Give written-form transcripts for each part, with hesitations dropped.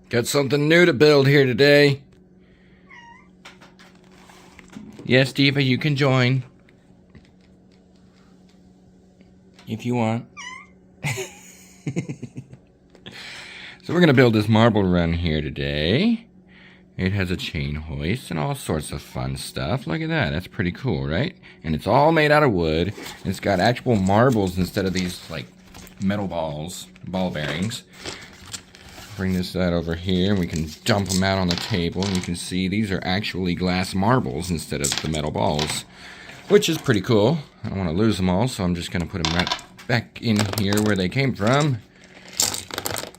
Got something new to build here today. Yes, Diva, you can join. If you want. So we're going to build this marble run here today. It has a chain hoist and all sorts of fun stuff. Look at that. That's pretty cool, right? And it's all made out of wood. And it's got actual marbles instead of these, like, metal balls, ball bearings. Bring this side over here, and we can dump them out on the table. And you can see these are actually glass marbles instead of the metal balls, which is pretty cool. I don't want to lose them all, so I'm just going to put them right back in here where they came from.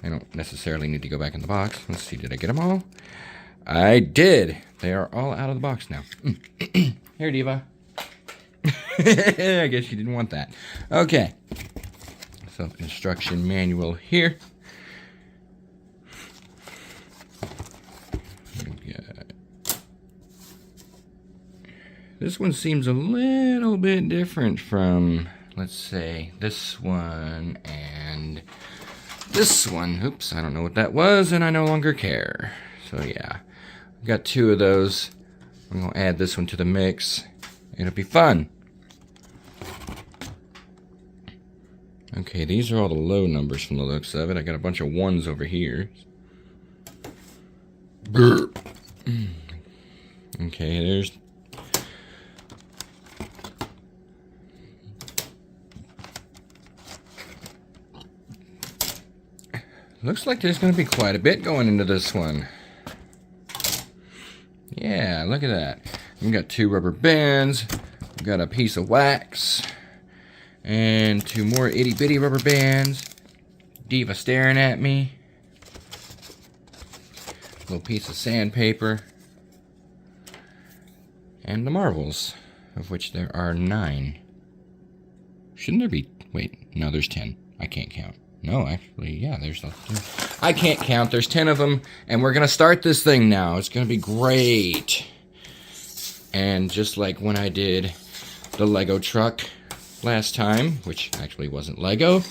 I don't necessarily need to go back in the box. Let's see, did I get them all? I did. They are all out of the box now. Here, Diva. I guess you didn't want that. Okay. So, instruction manual here. This one seems a little bit different from, let's say, this one and this one. Oops, I don't know what that was, and I no longer care. So yeah, got two of those. I'm gonna add this one to the mix. It'll be fun. Okay, these are all the low numbers from the looks of it. I got a bunch of ones over here. Okay, there's... Looks like there's going to be quite a bit going into this one. Yeah, look at that. We've got 2 rubber bands. We've got a piece of wax. And 2 more itty-bitty rubber bands. Diva staring at me. A little piece of sandpaper. And the marbles, of which there are 9. Shouldn't there be... Wait, no, there's 10. I can't count. No, actually, yeah, there's... I can't count. There's 10 of them, and we're going to start this thing now. It's going to be great. And just like when I did the Lego truck last time, which actually wasn't Lego,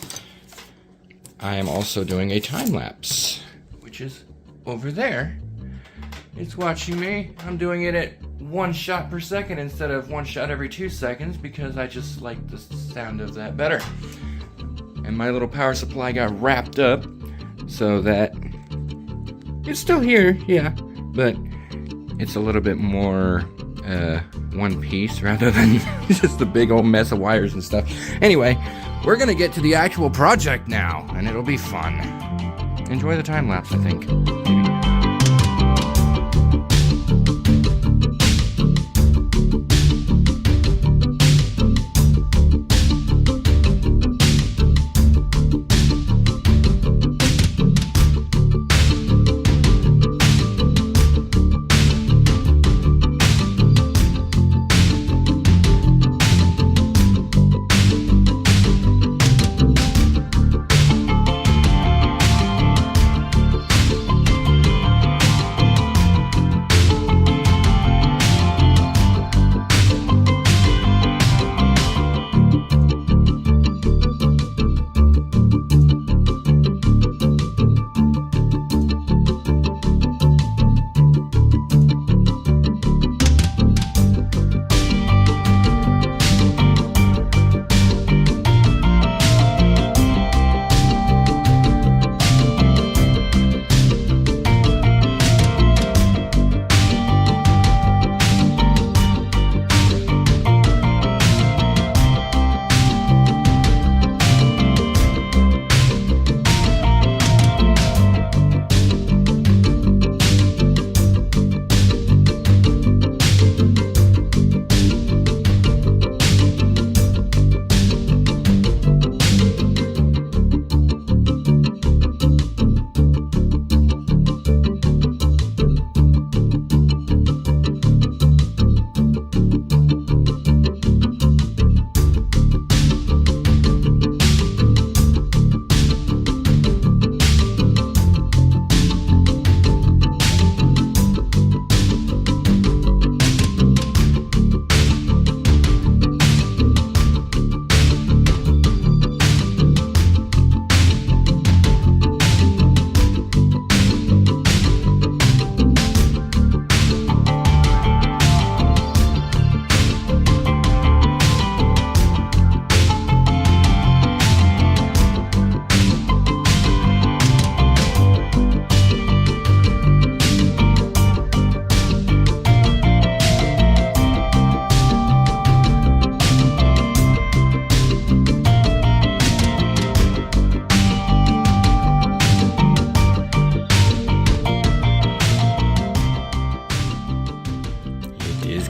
I am also doing a time lapse, which is over there. It's watching me. I'm doing it at 1 shot per second instead of 1 shot every 2 seconds because I just like the sound of that better. And my little power supply got wrapped up so that it's still here, yeah, but it's a little bit more one piece rather than just a big old mess of wires and stuff. Anyway, we're gonna get to the actual project now, and it'll be fun. Enjoy the time lapse, I think.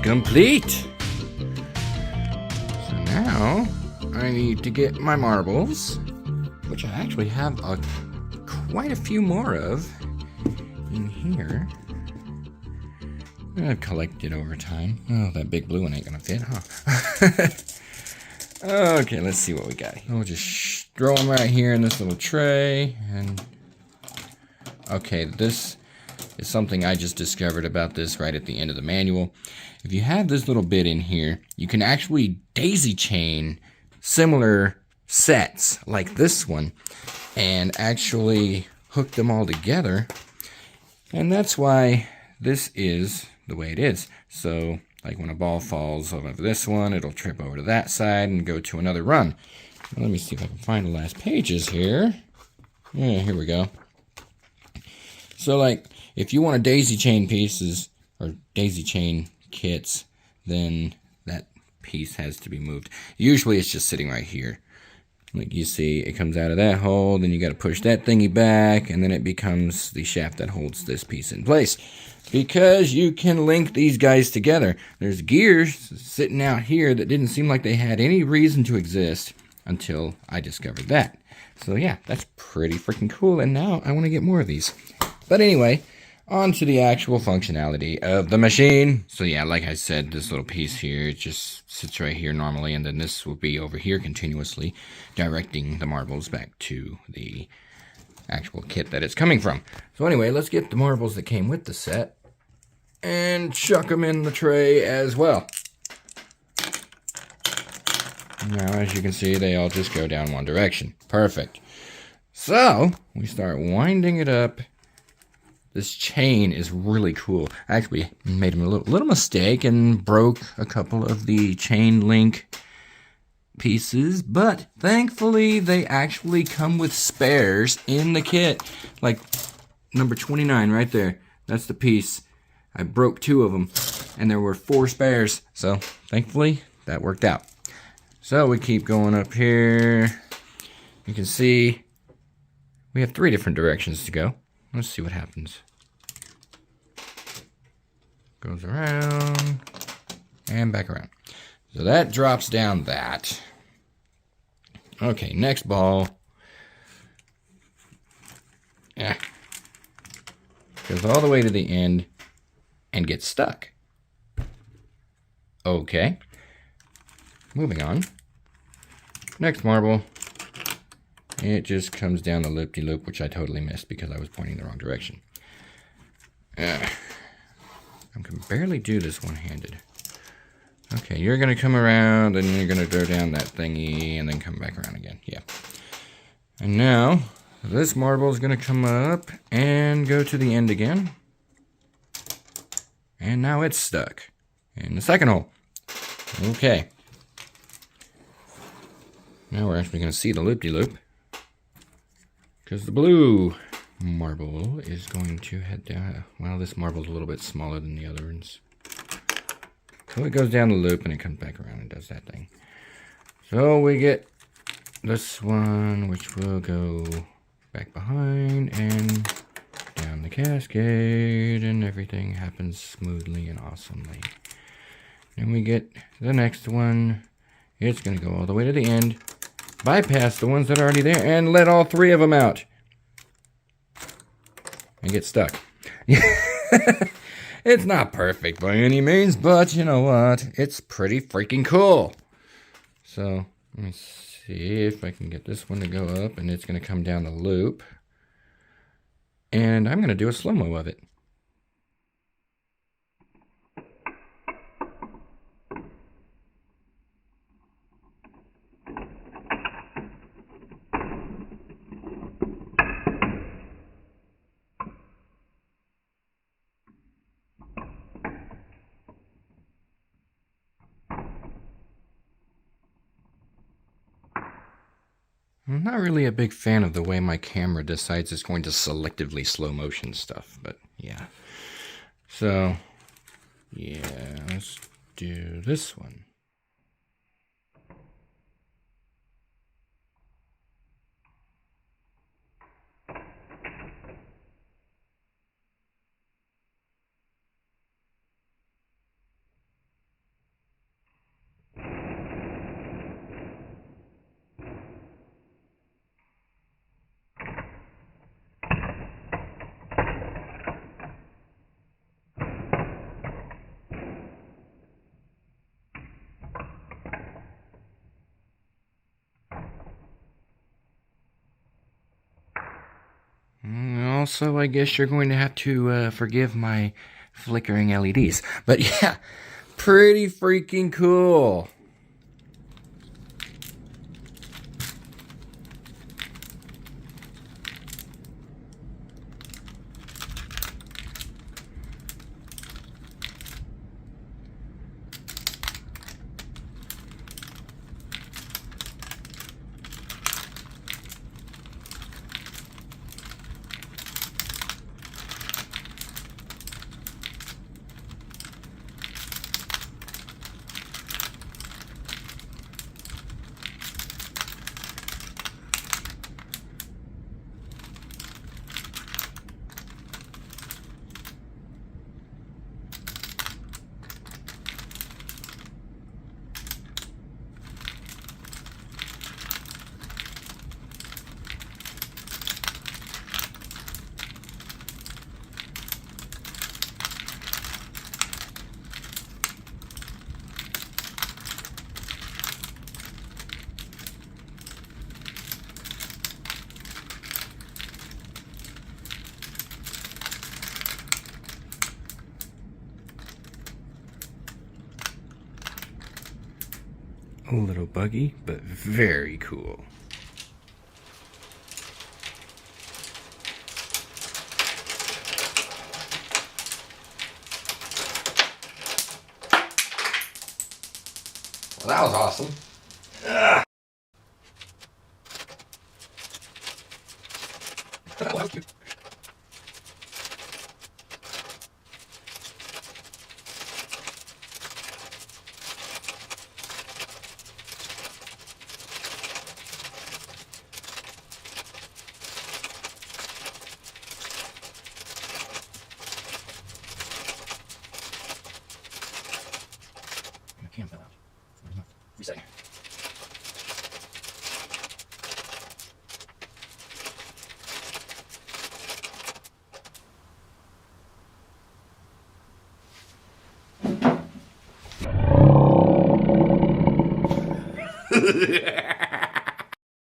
complete. So now I need to get my marbles, which I actually have quite a few more of in here. I've collected over time. Oh, that big blue one ain't gonna fit, huh? Okay, let's see what we got here. We'll just throw them right here in this little tray. And okay, this is something I just discovered about this right at the end of the manual. If you have this little bit in here, you can actually daisy chain similar sets like this one and actually hook them all together. And that's why this is the way it is. So like when a ball falls over this one, it'll trip over to that side and go to another run. Let me see if I can find the last pages here. Yeah, here we go. So like if you want to daisy chain pieces or daisy chain kits, then that piece has to be moved. Usually it's just sitting right here. Like you see, it comes out of that hole, then you got to push that thingy back, and then it becomes the shaft that holds this piece in place. Because you can link these guys together. There's gears sitting out here that didn't seem like they had any reason to exist until I discovered that. So yeah, that's pretty freaking cool, and now I want to get more of these. But anyway, on to the actual functionality of the machine. So yeah, like I said, this little piece here, it just sits right here normally, and then this will be over here continuously, directing the marbles back to the actual kit that it's coming from. So anyway, let's get the marbles that came with the set and chuck them in the tray as well. Now, as you can see, they all just go down one direction. Perfect. So, we start winding it up. This chain is really cool. I actually made a little mistake and broke a couple of the chain link pieces, but thankfully they actually come with spares in the kit. Like number 29 right there. That's the piece. I broke 2 of them, and there were 4 spares, so thankfully that worked out. So we keep going up here. You can see we have 3 different directions to go. Let's see what happens. Goes around and back around. So that drops down that. Okay, next ball. Yeah. Goes all the way to the end and gets stuck. Okay. Moving on. Next marble. It just comes down the loop-de-loop, which I totally missed because I was pointing the wrong direction. I can barely do this one-handed. Okay, you're going to come around, and you're going to go down that thingy, and then come back around again. Yeah. And now, this marble is going to come up and go to the end again. And now it's stuck in the second hole. Okay. Now we're actually going to see the loop-de-loop. Because the blue marble is going to head down. Well, this marble's a little bit smaller than the other ones. So it goes down the loop and it comes back around and does that thing. So we get this one, which will go back behind and down the cascade, and everything happens smoothly and awesomely. Then we get the next one. It's going to go all the way to the end, bypass the ones that are already there, and let all 3 of them out. And get stuck. It's not perfect by any means, but you know what? It's pretty freaking cool. So, let me see if I can get this one to go up, and it's going to come down the loop. And I'm going to do a slow-mo of it. I'm not really a big fan of the way my camera decides it's going to selectively slow motion stuff, but yeah. So, yeah, let's do this one. also, I guess you're going to have to forgive my flickering LEDs. But yeah, pretty freaking cool. A little buggy, but very cool. Well, that was awesome. Ugh. That was cute. Cam fell out. Reset.